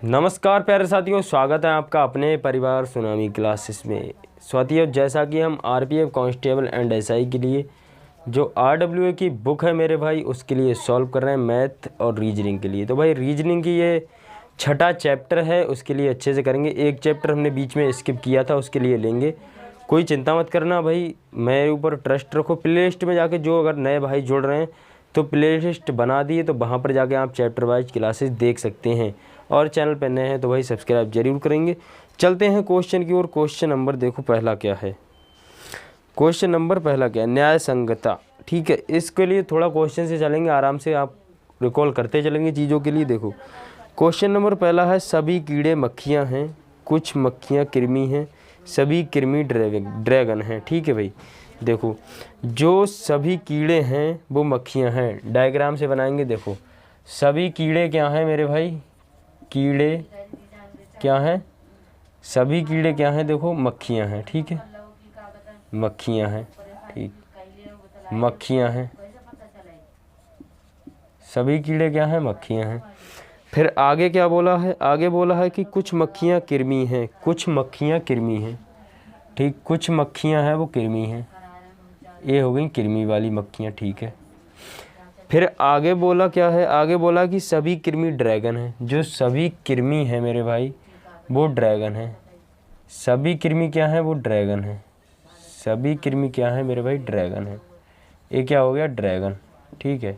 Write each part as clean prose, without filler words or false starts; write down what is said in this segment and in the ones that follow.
नमस्कार प्यारे साथियों, स्वागत है आपका अपने परिवार सुनामी क्लासेस में। साथियों, जैसा कि हम आरपीएफ कांस्टेबल एंड एसआई के लिए जो आरडब्ल्यूए की बुक है मेरे भाई, उसके लिए सॉल्व कर रहे हैं मैथ और रीजनिंग के लिए। तो भाई रीजनिंग की ये छठा चैप्टर है, उसके लिए अच्छे से करेंगे। एक चैप्टर हमने बीच में स्किप किया था, उसके लिए लेंगे। कोई चिंता मत करना भाई, मेरे ऊपर ट्रस्ट रखो। प्ले लिस्ट में जाके जो अगर नए भाई जुड़ रहे हैं तो प्ले लिस्ट बना दिए, तो वहाँ पर जाके आप चैप्टर वाइज क्लासेस देख सकते हैं। और चैनल पर नए हैं तो भाई सब्सक्राइब जरूर करेंगे। चलते हैं क्वेश्चन की ओर। क्वेश्चन नंबर देखो पहला क्या है। क्वेश्चन नंबर पहला क्या है? न्याय संगतता। ठीक है, इसके लिए थोड़ा क्वेश्चन से चलेंगे, आराम से आप रिकॉल करते चलेंगे चीज़ों के लिए। देखो क्वेश्चन नंबर पहला है, सभी कीड़े मक्खियाँ हैं, कुछ मक्खियाँ कृमि हैं, सभी कृमि ड्रैगन हैं। ठीक है भाई, देखो जो सभी कीड़े हैं वो मक्खियाँ हैं। डायग्राम से बनाएंगे। देखो सभी कीड़े क्या हैं मेरे भाई? कीड़े क्या हैं? सभी कीड़े क्या हैं? देखो मक्खियाँ हैं। ठीक है, मक्खियाँ हैं। ठीक, मक्खियाँ हैं। सभी कीड़े क्या हैं? मक्खियाँ हैं। फिर आगे क्या बोला है? आगे बोला है कि कुछ मक्खियाँ कृमि हैं, कुछ मक्खियाँ कृमि हैं। ठीक, कुछ मक्खियाँ हैं वो कृमि हैं। ये हो गई कृमि वाली मक्खियाँ। ठीक है, फिर आगे बोला क्या है? आगे बोला कि सभी कृमि ड्रैगन हैं। जो सभी कृमि हैं मेरे भाई वो ड्रैगन हैं। सभी कृमि क्या हैं? वो ड्रैगन हैं। सभी कृमि क्या हैं मेरे भाई? ड्रैगन है। ये क्या हो गया? ड्रैगन। ठीक है,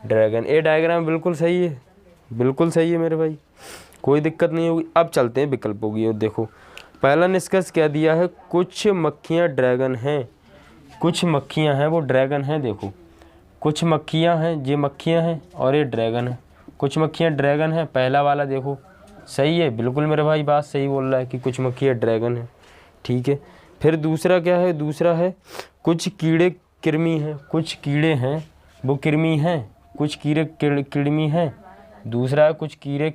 ड्रैगन। ये डायग्राम बिल्कुल सही है, बिल्कुल सही है मेरे भाई, कोई दिक्कत नहीं होगी। अब चलते हैं विकल्पों की ओर। देखो पहला निष्कर्ष क्या दिया है? कुछ मक्खियाँ ड्रैगन हैं, कुछ मक्खियाँ हैं वो ड्रैगन हैं। देखो कुछ मक्खियाँ हैं, ये मक्खियाँ हैं और ये ड्रैगन है। कुछ मक्खियाँ ड्रैगन है, पहला वाला देखो सही है, बिल्कुल मेरे भाई बात सही बोल रहा है कि कुछ मक्खियाँ ड्रैगन है। ठीक है, फिर दूसरा क्या है? दूसरा है कुछ कीड़े कृमि हैं, कुछ कीड़े हैं वो कृमि हैं, कुछ कीड़े कृमि हैं। दूसरा है कुछ कीड़े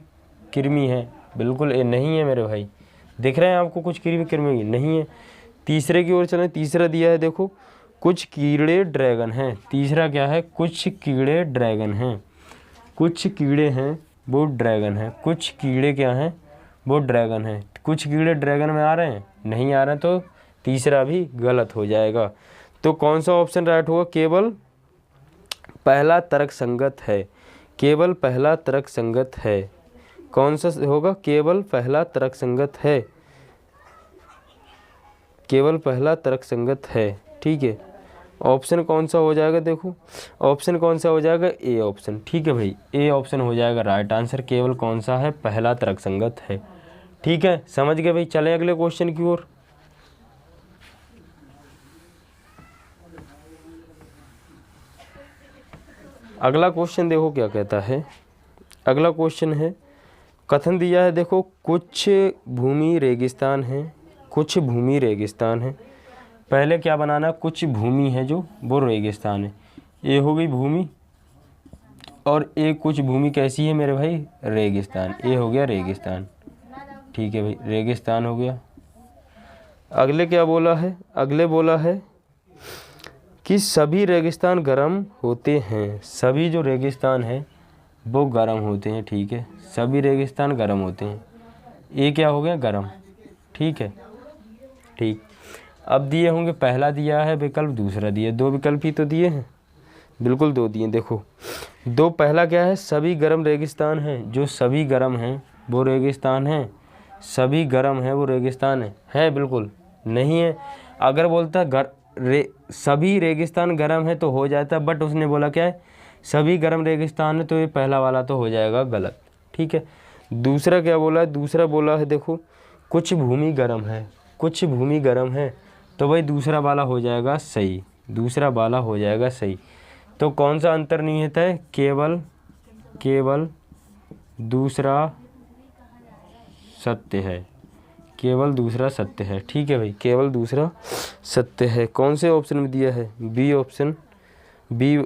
कृमि हैं, बिल्कुल ये नहीं है मेरे भाई। दिख रहे हैं आपको कुछ कीड़े कृमि? नहीं है। तीसरे की ओर चलें। तीसरा दिया है देखो कुछ कीड़े ड्रैगन हैं। तीसरा क्या है? कुछ कीड़े ड्रैगन हैं, कुछ कीड़े हैं वो ड्रैगन हैं। कुछ कीड़े क्या हैं? वो ड्रैगन हैं। कुछ कीड़े ड्रैगन में आ रहे हैं? नहीं आ रहे हैं, तो तीसरा भी गलत हो जाएगा। तो कौन सा ऑप्शन राइट होगा? केवल पहला तर्क संगत है, केवल पहला तर्क संगत है। कौन सा होगा? केवल पहला तर्क संगत है, केवल पहला तर्क संगत है। ठीक है, ऑप्शन कौन सा हो जाएगा? देखो ऑप्शन कौन सा हो जाएगा? A option. ठीक है भाई, ए ऑप्शन हो जाएगा राइट आंसर। केवल कौन सा है? पहला तर्क संगत है। ठीक है, समझ गए भाई। चलें अगले क्वेश्चन की ओर। अगला क्वेश्चन देखो क्या कहता है। अगला क्वेश्चन है, कथन दिया है देखो कुछ भूमि रेगिस्तान है, कुछ भूमि रेगिस्तान है। पहले क्या बनाना? कुछ भूमि है जो वो रेगिस्तान है। ये हो गई भूमि, और एक कुछ भूमि कैसी है मेरे भाई? रेगिस्तान। ये हो गया रेगिस्तान। ठीक है भाई, रेगिस्तान हो गया। अगले क्या बोला है? अगले बोला है कि सभी रेगिस्तान गर्म होते हैं। सभी जो रेगिस्तान है वो गर्म होते हैं। ठीक है, सभी रेगिस्तान गर्म होते हैं। ये क्या हो गया? गर्म। ठीक है, ठीक। अब दिए होंगे, पहला दिया है विकल्प, दूसरा दिया, दो विकल्प ही तो दिए हैं, बिल्कुल दो दिए। देखो दो, पहला क्या है? सभी गर्म रेगिस्तान हैं। जो सभी गर्म हैं वो रेगिस्तान हैं। सभी गर्म हैं वो रेगिस्तान है बिल्कुल नहीं है। अगर बोलता सभी रेगिस्तान गर्म है तो हो जाता, बट उसने बोला क्या है? सभी गर्म रेगिस्तान है, तो ये पहला वाला तो हो जाएगा गलत। ठीक है, दूसरा क्या बोला है? दूसरा बोला है देखो कुछ भूमि गर्म है, कुछ भूमि गर्म है, तो भाई दूसरा वाला हो जाएगा सही, दूसरा वाला हो जाएगा सही। तो कौन सा अंतर्निहित है? केवल, केवल दूसरा सत्य है, केवल दूसरा सत्य है। ठीक है भाई, केवल दूसरा सत्य है। कौन से ऑप्शन में दिया है? बी ऑप्शन, बी,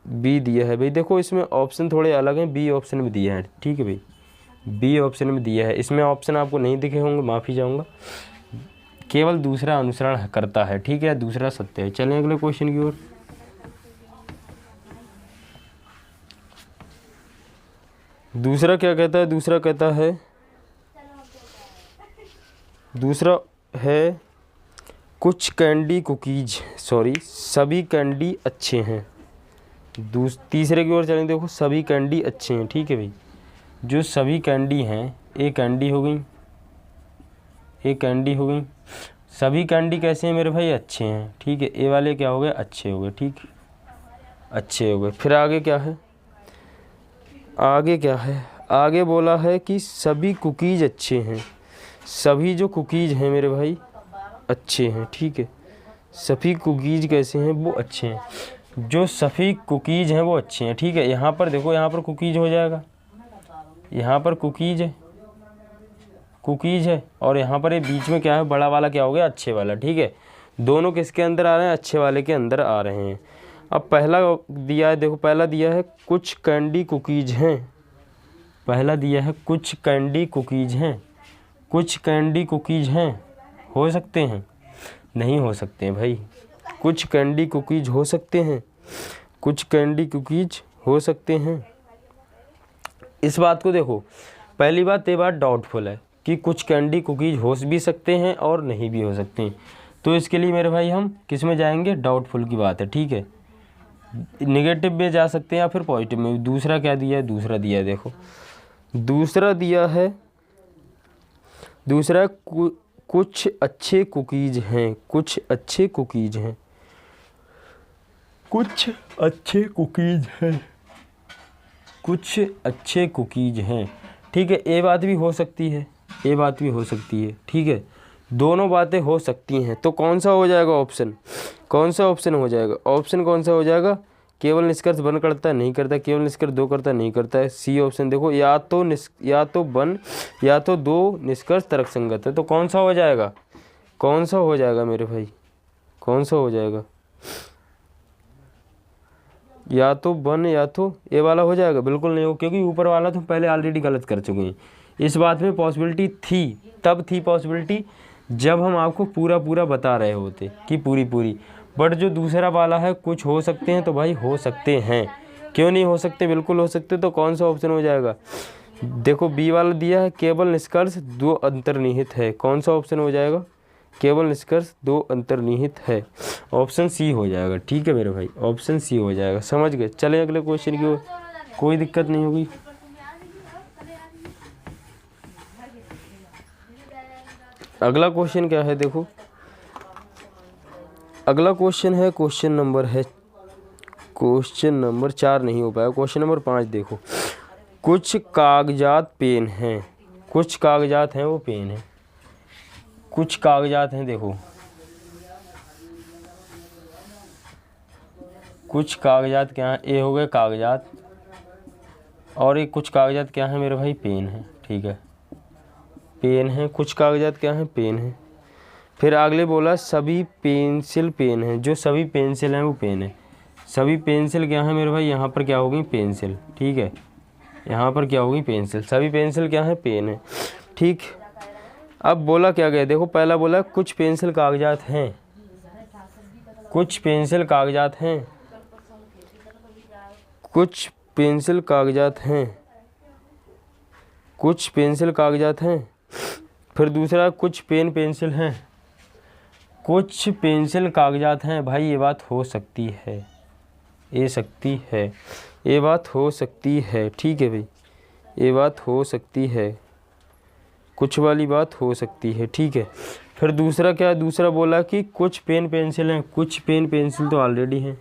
बी दिया है भाई। देखो इसमें ऑप्शन थोड़े अलग हैं, बी ऑप्शन में दिया है। ठीक है भाई, बी ऑप्शन में दिया है। इसमें ऑप्शन आपको नहीं दिखे होंगे, माफ़ी चाहूँगा। केवल दूसरा अनुसरण करता है। ठीक है, दूसरा सत्य है। चलें अगले क्वेश्चन की ओर। दूसरा क्या कहता है, दूसरा कहता है, दूसरा है कुछ कैंडी कुकीज, सॉरी सभी कैंडी अच्छे हैं। तीसरे की ओर चलें, देखो सभी कैंडी अच्छे हैं, ठीक है भाई। जो सभी कैंडी हैं, एक कैंडी हो गई, एक कैंडी हो गई। सभी कैंडी कैसे हैं मेरे भाई, अच्छे हैं, ठीक है। ए वाले क्या हो गए, अच्छे हो गए, ठीक, अच्छे हो गए। फिर आगे क्या है, आगे क्या है, आगे बोला है कि सभी कुकीज अच्छे हैं। सभी जो कुकीज हैं मेरे भाई अच्छे हैं, ठीक है। सभी कुकीज कैसे हैं, वो अच्छे हैं। जो सभी कुकीज हैं वो अच्छे हैं, ठीक है। यहाँ पर देखो, यहाँ पर कुकीज हो जाएगा, यहाँ पर कुकीज है, कुकीज है, और यहाँ पर ये बीच में क्या है, बड़ा वाला क्या हो गया, अच्छे वाला, ठीक है। दोनों किसके अंदर आ रहे हैं, अच्छे वाले के अंदर आ रहे हैं। अब पहला दिया है, देखो पहला दिया है कुछ कैंडी कुकीज हैं, पहला दिया है कुछ कैंडी कुकीज हैं। कुछ कैंडी कुकीज हैं, हो सकते हैं, नहीं हो सकते हैं भाई। कुछ कैंडी कुकीज हो सकते हैं, कुछ कैंडी कुकीज हो सकते हैं। इस बात को देखो, पहली बात ये बात डाउटफुल है कि कुछ कैंडी कुकीज हो भी सकते हैं और नहीं भी हो सकते हैं। तो इसके लिए मेरे भाई हम किस में जाएंगे, डाउटफुल की बात है, ठीक है। नेगेटिव में जा सकते हैं या फिर पॉजिटिव में। दूसरा क्या दिया है, दूसरा दिया है, देखो दूसरा दिया है, दूसरा कुछ अच्छे कुकीज हैं, कुछ अच्छे कुकीज हैं, कुछ अच्छे कुकीज हैं, कुछ अच्छे कुकीज हैं, ठीक है। ये बात भी हो सकती है, ये बात भी हो सकती है, ठीक है। दोनों बातें हो सकती हैं। तो कौन सा हो जाएगा ऑप्शन, कौन सा ऑप्शन हो जाएगा, ऑप्शन कौन सा हो जाएगा, केवल निष्कर्ष वन करता है, नहीं करता, केवल निष्कर्ष दो करता है, नहीं करता है। सी ऑप्शन देखो, या तो वन या तो दो निष्कर्ष तर्क संगत है। तो कौन सा हो जाएगा, कौन सा हो जाएगा मेरे भाई, कौन सा हो जाएगा, या तो वन या तो ए वाला हो जाएगा, बिल्कुल नहीं हो, क्योंकि ऊपर वाला तो पहले ऑलरेडी गलत कर चुके हैं। इस बात में पॉसिबिलिटी थी, तब थी पॉसिबिलिटी जब हम आपको पूरा पूरा बता रहे होते कि पूरी पूरी, बट जो दूसरा वाला है कुछ हो सकते हैं, तो भाई हो सकते हैं, क्यों नहीं हो सकते, बिल्कुल हो सकते। तो कौन सा ऑप्शन हो जाएगा, देखो बी वाला दिया है केवल निष्कर्ष दो अंतर्निहित है, कौन सा ऑप्शन हो जाएगा, केवल निष्कर्ष दो अंतर्निहित है, ऑप्शन सी हो जाएगा, ठीक है मेरे भाई, ऑप्शन सी हो जाएगा। समझ गए, चले अगले क्वेश्चन की ओर, कोई दिक्कत नहीं होगी। अगला क्वेश्चन क्या है, देखो अगला क्वेश्चन है, क्वेश्चन नंबर है, क्वेश्चन नंबर 4 नहीं हो पाया, क्वेश्चन नंबर 5 देखो। कुछ कागजात पेन हैं, कुछ कागजात हैं वो पेन है, कुछ कागजात हैं, देखो कुछ कागजात क्या हैं, ये हो गए कागजात, और ये कुछ कागजात क्या हैं मेरे भाई, पेन है, ठीक है, पेन है, कुछ कागजात क्या हैं, पेन है। फिर अगले बोला सभी पेंसिल पेन है, जो सभी पेंसिल हैं वो पेन है। सभी पेंसिल क्या है मेरे भाई, यहाँ पर क्या होगी, पेंसिल, ठीक है, यहाँ पर क्या होगी, पेंसिल, सभी पेंसिल क्या है, पेन है, ठीक। अब बोला क्या गया, देखो पहला बोला कुछ पेंसिल कागजात हैं, कुछ पेंसिल कागजात हैं, कुछ पेंसिल कागजात हैं, कुछ पेंसिल कागजात हैं। फिर दूसरा कुछ पेन पेंसिल हैं, कुछ पेंसिल कागजात हैं। भाई ये बात हो सकती है, ये सकती है, ये बात हो सकती है, ठीक है भाई, ये बात हो सकती है, कुछ वाली बात हो सकती है, ठीक है। फिर दूसरा क्या, दूसरा बोला कि कुछ पेन पेंसिल हैं, कुछ पेन पेंसिल तो ऑलरेडी हैं,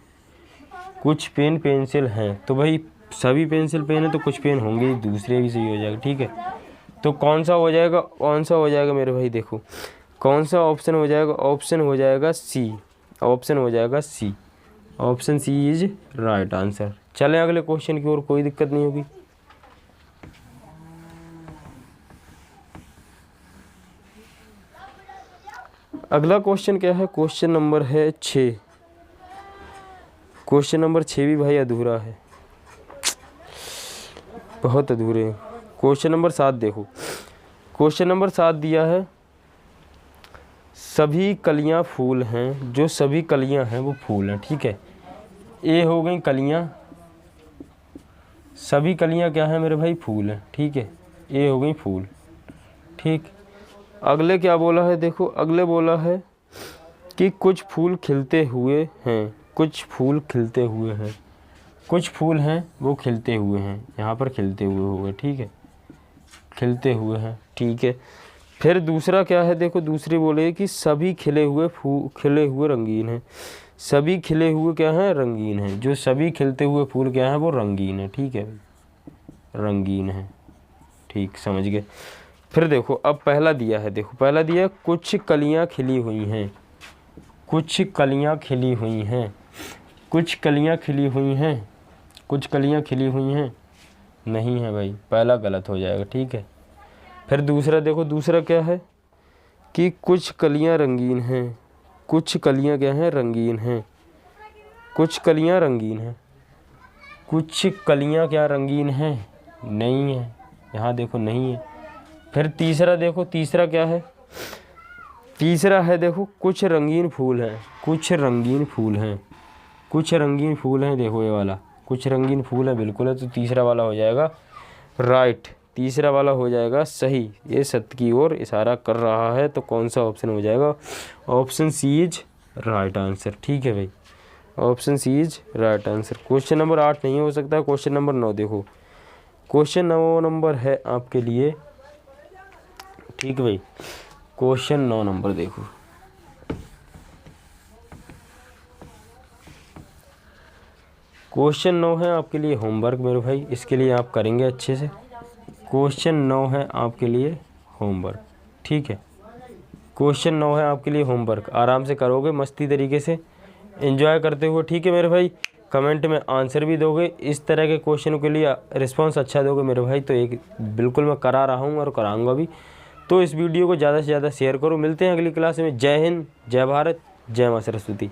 कुछ पेन पेंसिल हैं, तो भाई सभी पेंसिल पेन है तो कुछ पेन होंगे, दूसरे भी सही हो जाएगा, ठीक है। तो कौन सा हो जाएगा, कौन सा हो जाएगा मेरे भाई, देखो कौन सा ऑप्शन हो जाएगा, ऑप्शन हो जाएगा सी, ऑप्शन हो जाएगा C, option C is right answer. चलें अगले क्वेश्चन की ओर, कोई दिक्कत नहीं होगी। अगला क्वेश्चन क्या है, क्वेश्चन नंबर है 6, क्वेश्चन नंबर 6 भी भाई अधूरा है, बहुत अधूरे हैं। क्वेश्चन नंबर 7 देखो, क्वेश्चन नंबर 7 दिया है सभी कलियां फूल हैं, जो सभी कलियां हैं वो फूल हैं, ठीक है। ए हो गई कलियां, सभी कलियां क्या है मेरे भाई, फूल है। ठीक है, ये हो गई फूल। ठीक, अगले क्या बोला है, देखो अगले बोला है कि कुछ फूल खिलते हुए हैं, कुछ फूल खिलते हुए हैं, कुछ फूल हैं वो खिलते हुए हैं, यहाँ पर खिलते हुए हो गए। ठीक है, खिलते हुए हैं। ठीक है, फिर दूसरा क्या है, देखो दूसरी बोले कि सभी खिले हुए रंगीन हैं। सभी खिले हुए क्या हैं, रंगीन हैं। जो सभी खिलते हुए फूल क्या हैं, वो रंगीन है। ठीक है, रंगीन है। ठीक, समझ गए। फिर देखो अब पहला दिया है, देखो पहला दिया कुछ कलियां खिली हुई हैं, कुछ कलियां खिली हुई हैं, कुछ कलियां खिली हुई हैं, कुछ कलियां खिली हुई हैं, नहीं है भाई, पहला गलत हो जाएगा। ठीक है, फिर दूसरा देखो, दूसरा क्या है कि कुछ कलियां रंगीन हैं, कुछ कलियां क्या हैं, रंगीन हैं, कुछ कलियां रंगीन हैं, कुछ कलियां क्या रंगीन हैं, नहीं है, यहाँ देखो नहीं है। फिर तीसरा देखो, तीसरा क्या है, तीसरा है देखो कुछ रंगीन फूल हैं, कुछ रंगीन फूल हैं, कुछ रंगीन फूल हैं। देखो ये वाला कुछ रंगीन फूल है, बिल्कुल है, तो तीसरा वाला हो जाएगा राइट, तीसरा वाला हो जाएगा सही। ये सत्य की ओर इशारा कर रहा है, तो कौन सा ऑप्शन हो जाएगा, option C is right answer. ठीक है भाई, option C is right answer. Question number 8 नहीं हो सकता, क्वेश्चन नंबर 9 देखो, क्वेश्चन 9 नंबर है आपके लिए। ठीक भाई, क्वेश्चन 9 नंबर देखो, क्वेश्चन 9 है आपके लिए होमवर्क मेरे भाई, इसके लिए आप करेंगे अच्छे से। क्वेश्चन 9 है आपके लिए होमवर्क। ठीक है, क्वेश्चन 9 है आपके लिए होमवर्क, आराम से करोगे मस्ती तरीके से, एंजॉय करते हुए। ठीक है मेरे भाई, कमेंट में आंसर भी दोगे, इस तरह के क्वेश्चनों के लिए रिस्पांस अच्छा दोगे मेरे भाई, तो एक बिल्कुल मैं करा रहा हूँ और कराऊंगा भी। तो इस वीडियो को ज़्यादा से ज़्यादा शेयर करो। मिलते हैं अगली क्लास में। जय हिंद, जय भारत, जय माँ सरस्वती।